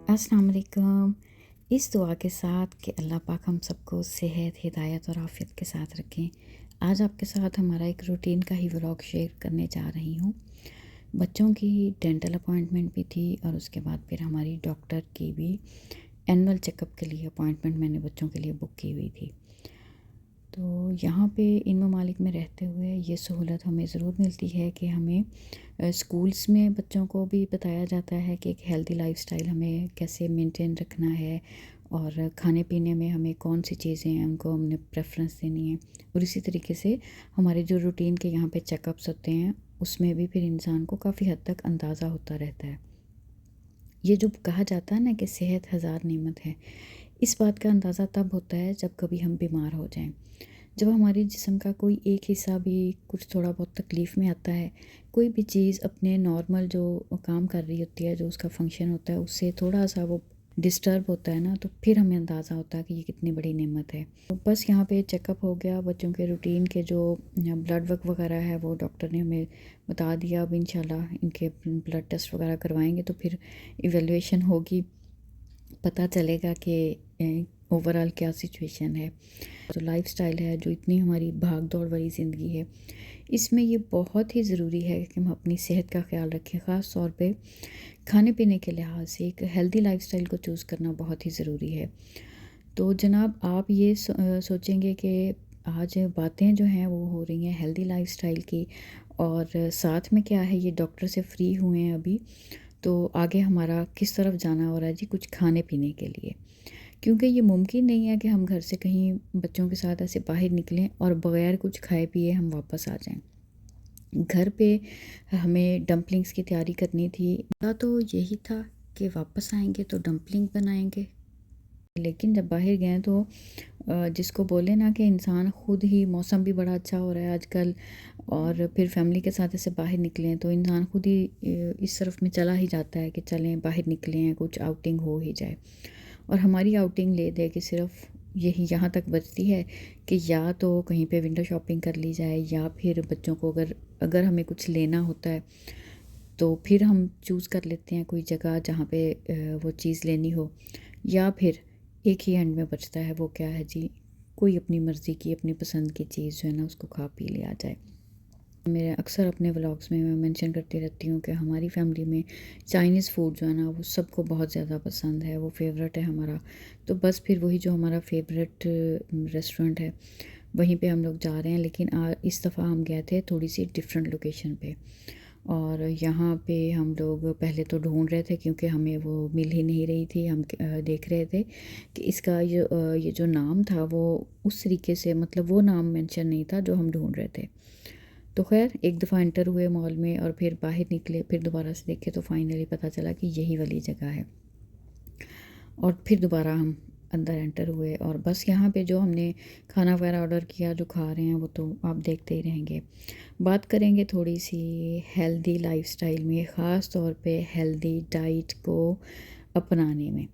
अस्सलाम वालेकुम। इस दुआ के साथ कि अल्लाह पाक हम सबको सेहत, हिदायत और आफ़ियत के साथ रखें। आज आपके साथ हमारा एक रूटीन का ही व्लॉग शेयर करने जा रही हूँ। बच्चों की डेंटल अपॉइंटमेंट भी थी और उसके बाद फिर हमारी डॉक्टर की भी एनुअल चेकअप के लिए अपॉइंटमेंट मैंने बच्चों के लिए बुक की हुई थी। तो यहाँ पे इन ममालिक में रहते हुए ये सहूलत हमें ज़रूर मिलती है कि हमें स्कूल्स में बच्चों को भी बताया जाता है कि एक हेल्दी लाइफस्टाइल हमें कैसे मेंटेन रखना है और खाने पीने में हमें कौन सी चीज़ें हैं उनको हमने प्रेफरेंस देनी है। और इसी तरीके से हमारे जो रूटीन के यहाँ पे चेकअप्स होते हैं उसमें भी फिर इंसान को काफ़ी हद तक अंदाज़ा होता रहता है। ये जो कहा जाता है ना कि सेहत हज़ार नेमत है, इस बात का अंदाज़ा तब होता है जब कभी हम बीमार हो जाएं। जब हमारे जिस्म का कोई एक हिस्सा भी कुछ थोड़ा बहुत तकलीफ़ में आता है, कोई भी चीज़ अपने नॉर्मल जो काम कर रही होती है, जो उसका फंक्शन होता है, उससे थोड़ा-सा वो डिस्टर्ब होता है ना, तो फिर हमें अंदाज़ा होता है कि ये कितनी बड़ी नेमत है। तो बस यहाँ पे चेकअप हो गया, बच्चों के रूटीन के जो ब्लड वर्क वगैरह है, वो डॉक्टर ने हमें बता दिया। अब इंशाल्लाह इनके ब्लड टेस्ट वगैरह करवाएँगे, तो फिर इवैल्यूएशन होगी, पता चलेगा कि ओवरऑल क्या सिचुएशन है। जो लाइफस्टाइल है, जो इतनी हमारी भाग दौड़ वाली ज़िंदगी है, इसमें ये बहुत ही ज़रूरी है कि हम अपनी सेहत का ख्याल रखें। ख़ास तौर पे खाने पीने के लिहाज से एक हेल्दी लाइफस्टाइल को चूज़ करना बहुत ही ज़रूरी है। तो जनाब आप ये सोचेंगे कि आज बातें जो हैं वो हो रही हैं हेल्दी लाइफस्टाइल की, और साथ में क्या है, ये डॉक्टर से फ्री हुए हैं अभी, तो आगे हमारा किस तरफ जाना हो रहा है जी, कुछ खाने पीने के लिए। क्योंकि ये मुमकिन नहीं है कि हम घर से कहीं बच्चों के साथ ऐसे बाहर निकलें और बग़ैर कुछ खाए पिए हम वापस आ जाएं। घर पे हमें डंपलिंग्स की तैयारी करनी थी, या तो यही था कि वापस आएंगे तो डंपलिंग बनाएंगे। लेकिन जब बाहर गए तो जिसको बोले ना कि इंसान खुद ही, मौसम भी बड़ा अच्छा हो रहा है आजकल, और फिर फैमिली के साथ ऐसे बाहर निकलें तो इंसान खुद ही इस तरफ में चला ही जाता है कि चलें बाहर निकलें, कुछ आउटिंग हो ही जाए। और हमारी आउटिंग ले दे कि सिर्फ यही यहाँ तक बचती है कि या तो कहीं पे विंडो शॉपिंग कर ली जाए, या फिर बच्चों को अगर अगर हमें कुछ लेना होता है तो फिर हम चूज़ कर लेते हैं कोई जगह जहाँ पे वो चीज़ लेनी हो। या फिर एक ही एंड में बचता है, वो क्या है जी, कोई अपनी मर्ज़ी की, अपनी पसंद की चीज़ जो है ना उसको खा पी लिया जाए। मैं अक्सर अपने व्लॉग्स में मैं मेंशन करती रहती हूँ कि हमारी फैमिली में चाइनीज़ फूड जो है ना वो सबको बहुत ज़्यादा पसंद है, वो फेवरेट है हमारा। तो बस फिर वही जो हमारा फेवरेट रेस्टोरेंट है वहीं पे हम लोग जा रहे हैं। लेकिन इस दफ़ा हम गए थे थोड़ी सी डिफरेंट लोकेशन पे, और यहाँ पे हम लोग पहले तो ढूंढ रहे थे क्योंकि हमें वो मिल ही नहीं रही थी। हम देख रहे थे कि इसका ये जो नाम था वो उस तरीके से, मतलब वो नाम मेंशन नहीं था जो हम ढूंढ रहे थे। तो खैर एक दफ़ा एंटर हुए मॉल में और फिर बाहर निकले, फिर दोबारा से देखे तो फाइनली पता चला कि यही वाली जगह है। और फिर दोबारा हम अंदर एंटर हुए, और बस यहाँ पे जो हमने खाना वगैरह ऑर्डर किया, जो खा रहे हैं वो तो आप देखते ही रहेंगे। बात करेंगे थोड़ी सी हेल्दी लाइफस्टाइल में, ख़ास तौर पे हेल्दी डाइट को अपनाने में।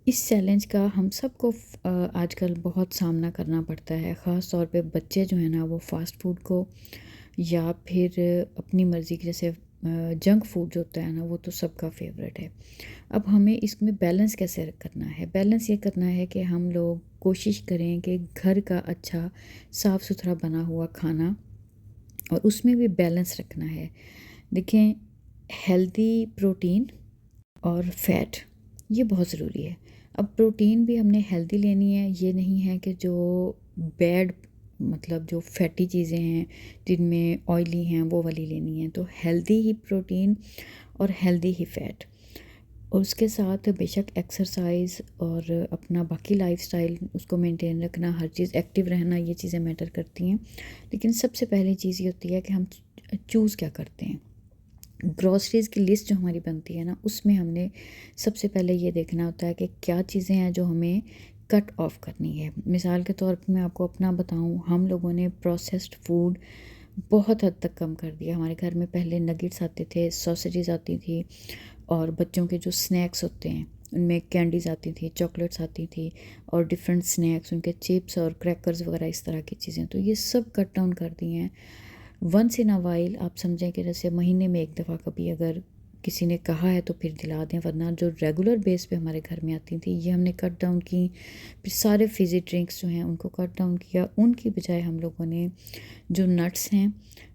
इस चैलेंज का हम सबको आजकल बहुत सामना करना पड़ता है। ख़ास तौर पे बच्चे जो हैं ना वो फ़ास्ट फूड को, या फिर अपनी मर्ज़ी की, जैसे जंक फूड जो होता है ना वो तो सबका फेवरेट है। अब हमें इसमें बैलेंस कैसे करना है? बैलेंस ये करना है कि हम लोग कोशिश करें कि घर का अच्छा साफ़ सुथरा बना हुआ खाना, और उसमें भी बैलेंस रखना है। देखें, हेल्दी प्रोटीन और फैट ये बहुत ज़रूरी है। अब प्रोटीन भी हमने हेल्दी लेनी है, ये नहीं है कि जो बैड, मतलब जो फैटी चीज़ें हैं जिनमें ऑयली हैं वो वाली लेनी है। तो हेल्दी ही प्रोटीन और हेल्दी ही फैट, और उसके साथ बेशक एक्सरसाइज और अपना बाकी लाइफस्टाइल उसको मेंटेन रखना, हर चीज़ एक्टिव रहना, ये चीज़ें मैटर करती हैं। लेकिन सबसे पहली चीज़ ये होती है कि हम चूज़ क्या करते हैं। ग्रॉसरीज़ की लिस्ट जो हमारी बनती है ना उसमें हमने सबसे पहले ये देखना होता है कि क्या चीज़ें हैं जो हमें कट ऑफ करनी है। मिसाल के तौर पे मैं आपको अपना बताऊं, हम लोगों ने प्रोसेस्ड फूड बहुत हद तक कम कर दिया। हमारे घर में पहले नगेट्स आते थे, सॉसेजेस आती थी, और बच्चों के जो स्नैक्स होते हैं उनमें कैंडीज़ आती थी, चॉकलेट्स आती थी, और डिफरेंट स्नैक्स, उनके चिप्स और क्रैकर्स वगैरह, इस तरह की चीज़ें, तो ये सब कट डाउन कर दी हैं। वंस इन अ वाइल आप समझें कि जैसे महीने में एक दफ़ा कभी अगर किसी ने कहा है तो फिर दिला दें, वरना जो रेगुलर बेस पे हमारे घर में आती थी ये हमने कट डाउन की। फिर सारे फिज़ी ड्रिंक्स जो हैं उनको कट डाउन किया। उनकी बजाय हम लोगों ने जो नट्स हैं,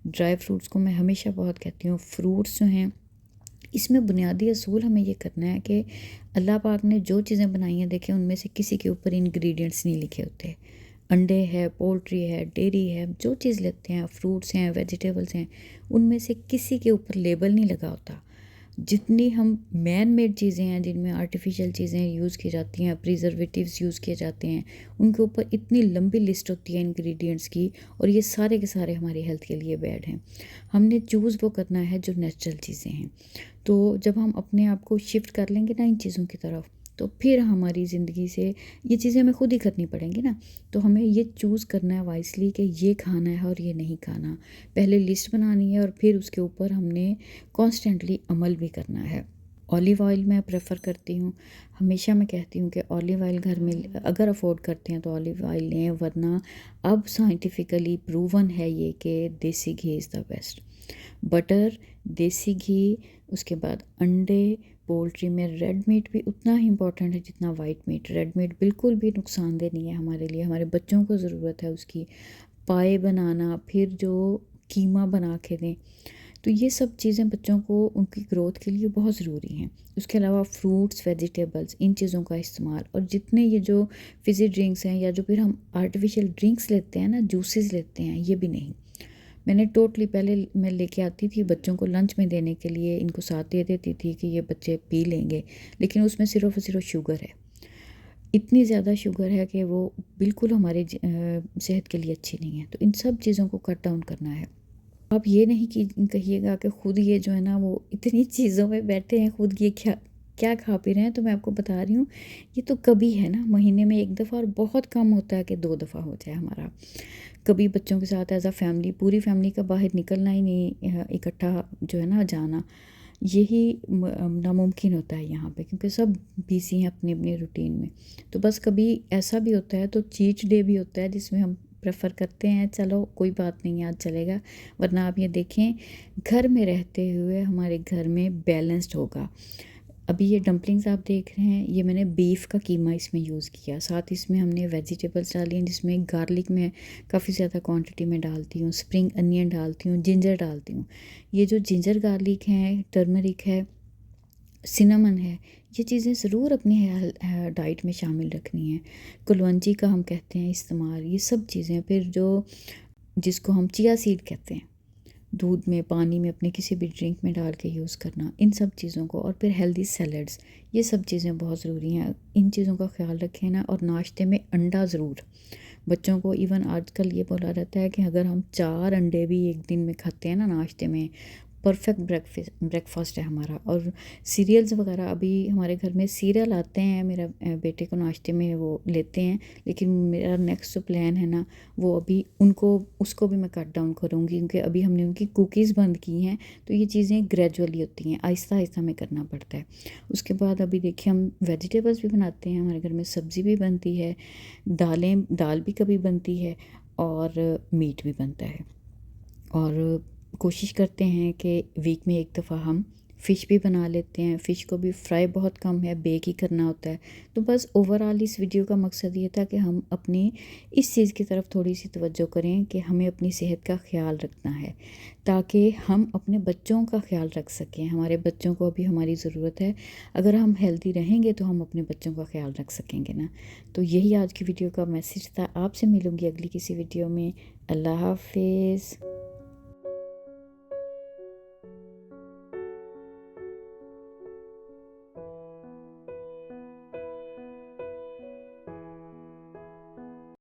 ड्राई फ्रूट्स को मैं हमेशा बहुत कहती हूँ, फ्रूट्स जो हैं, इसमें बुनियादी असूल हमें ये करना है कि अल्लाह पाक ने जो चीज़ें बनाई हैं, देखें उनमें से किसी के ऊपर इंग्रेडिएंट्स नहीं लिखे होते। अंडे है, पोल्ट्री है, डेयरी है, जो चीज़ लेते हैं, फ्रूट्स हैं, वेजिटेबल्स हैं, उनमें से किसी के ऊपर लेबल नहीं लगा होता। जितनी हम मैन मेड चीज़ें हैं जिनमें आर्टिफिशियल चीज़ें यूज़ की जाती हैं, प्रिजर्वेटिव्स यूज़ किए जाते हैं, उनके ऊपर इतनी लंबी लिस्ट होती है इंग्रेडिएंट्स की, और ये सारे के सारे हमारी हेल्थ के लिए बैड हैं। हमने चूज़ वो करना है जो नेचुरल चीज़ें हैं। तो जब हम अपने आप को शिफ्ट कर लेंगे ना इन चीज़ों की तरफ, तो फिर हमारी ज़िंदगी से ये चीज़ें हमें खुद ही करनी पड़ेंगी ना। तो हमें ये चूज़ करना है वाइसली कि ये खाना है और ये नहीं खाना। पहले लिस्ट बनानी है और फिर उसके ऊपर हमने कॉन्स्टेंटली अमल भी करना है। ऑलिव ऑयल मैं प्रेफर करती हूँ। हमेशा मैं कहती हूँ कि ऑलिव ऑयल घर में अगर अफोर्ड करते हैं तो ऑलिव ऑयल लें, वरना अब साइंटिफिकली प्रूवन है ये कि देसी घी इज़ द बेस्ट। बटर, देसी घी, उसके बाद अंडे, पोल्ट्री में रेड मीट भी उतना ही इम्पॉर्टेंट है जितना वाइट मीट। रेड मीट बिल्कुल भी नुकसानदेह नहीं है हमारे लिए, हमारे बच्चों को ज़रूरत है उसकी। पाए बनाना, फिर जो कीमा बना के दें, तो ये सब चीज़ें बच्चों को उनकी ग्रोथ के लिए बहुत ज़रूरी हैं। उसके अलावा फ्रूट्स, वेजिटेबल्स, इन चीज़ों का इस्तेमाल, और जितने ये जो फिज़ी ड्रिंक्स हैं या जो फिर हम आर्टिफिशियल ड्रिंक्स लेते हैं ना, जूसेस लेते हैं, ये भी नहीं। मैंने टोटली पहले मैं लेके आती थी बच्चों को लंच में देने के लिए, इनको साथ दे देती थी कि ये बच्चे पी लेंगे, लेकिन उसमें सिर्फ़ और सिर्फ शुगर है। इतनी ज़्यादा शुगर है कि वो बिल्कुल हमारी सेहत के लिए अच्छी नहीं है। तो इन सब चीज़ों को कट डाउन करना है। आप ये नहीं कि कहिएगा कि खुद ये जो है ना वो इतनी चीज़ों में बैठे हैं, खुद ये क्या क्या खा पी रहे हैं। तो मैं आपको बता रही हूँ, ये तो कभी है ना, महीने में 1 दफ़ा, और बहुत कम होता है कि 2 दफ़ा हो जाए हमारा। कभी बच्चों के साथ एज़ अ फैमिली, पूरी फैमिली का बाहर निकलना ही नहीं, इकट्ठा जो है ना जाना, यही नामुमकिन होता है यहाँ पे, क्योंकि सब बिज़ी हैं अपने अपने रूटीन में। तो बस कभी ऐसा भी होता है तो चीट डे भी होता है जिसमें हम प्रेफर करते हैं चलो कोई बात नहीं आज चलेगा। वरना आप ये देखें, घर में रहते हुए हमारे घर में बैलेंस्ड होगा। अभी ये डंपलिंग्स आप देख रहे हैं, ये मैंने बीफ का कीमा इसमें यूज़ किया, साथ इसमें हमने वेजिटेबल्स डाली हैं, जिसमें गार्लिक में काफ़ी ज़्यादा क्वांटिटी में डालती हूँ, स्प्रिंग अनियन डालती हूँ, जिंजर डालती हूँ। ये जो जिंजर गार्लिक है, टर्मरिक है, सिनेमन है, ये चीज़ें ज़रूर अपनी डाइट में शामिल रखनी है। कुलवंजी का हम कहते हैं इस्तेमाल, ये सब चीज़ें। फिर जो जिसको हम चिया सीड कहते हैं, दूध में, पानी में, अपने किसी भी ड्रिंक में डाल के यूज़ करना, इन सब चीज़ों को। और फिर हेल्दी सैलड्स, ये सब चीज़ें बहुत ज़रूरी हैं। इन चीज़ों का ख्याल रखें ना। और नाश्ते में अंडा ज़रूर, बच्चों को इवन आजकल ये बोला रहता है कि अगर हम 4 अंडे भी एक दिन में खाते हैं ना नाश्ते में, परफेक्ट ब्रेकफास्ट है हमारा। और सीरियल्स वगैरह, अभी हमारे घर में सीरियल आते हैं, मेरा बेटे को नाश्ते में वो लेते हैं, लेकिन मेरा नेक्स्ट जो प्लान है ना, वो अभी उसको भी मैं कट डाउन करूँगी, क्योंकि अभी हमने उनकी कुकीज़ बंद की हैं। तो ये चीज़ें ग्रेजुअली होती हैं, आहिस्ता आहिस्ता हमें करना पड़ता है। उसके बाद अभी देखिए, हम वेजिटेबल्स भी बनाते हैं, हमारे घर में सब्ज़ी भी बनती है, दाल भी कभी बनती है, और मीट भी बनता है। और कोशिश करते हैं कि वीक में 1 दफ़ा हम फ़िश भी बना लेते हैं। फ़िश को भी फ्राई बहुत कम है, बेक ही करना होता है। तो बस ओवरऑल इस वीडियो का मकसद ये था कि हम अपनी इस चीज़ की तरफ थोड़ी सी तवज्जो करें कि हमें अपनी सेहत का ख़्याल रखना है, ताकि हम अपने बच्चों का ख़्याल रख सकें। हमारे बच्चों को अभी हमारी ज़रूरत है। अगर हम हेल्दी रहेंगे तो हम अपने बच्चों का ख़्याल रख सकेंगे ना। तो यही आज की वीडियो का मैसेज था। आपसे मिलूँगी अगली किसी वीडियो में। अल्लाह हाफ़िज़।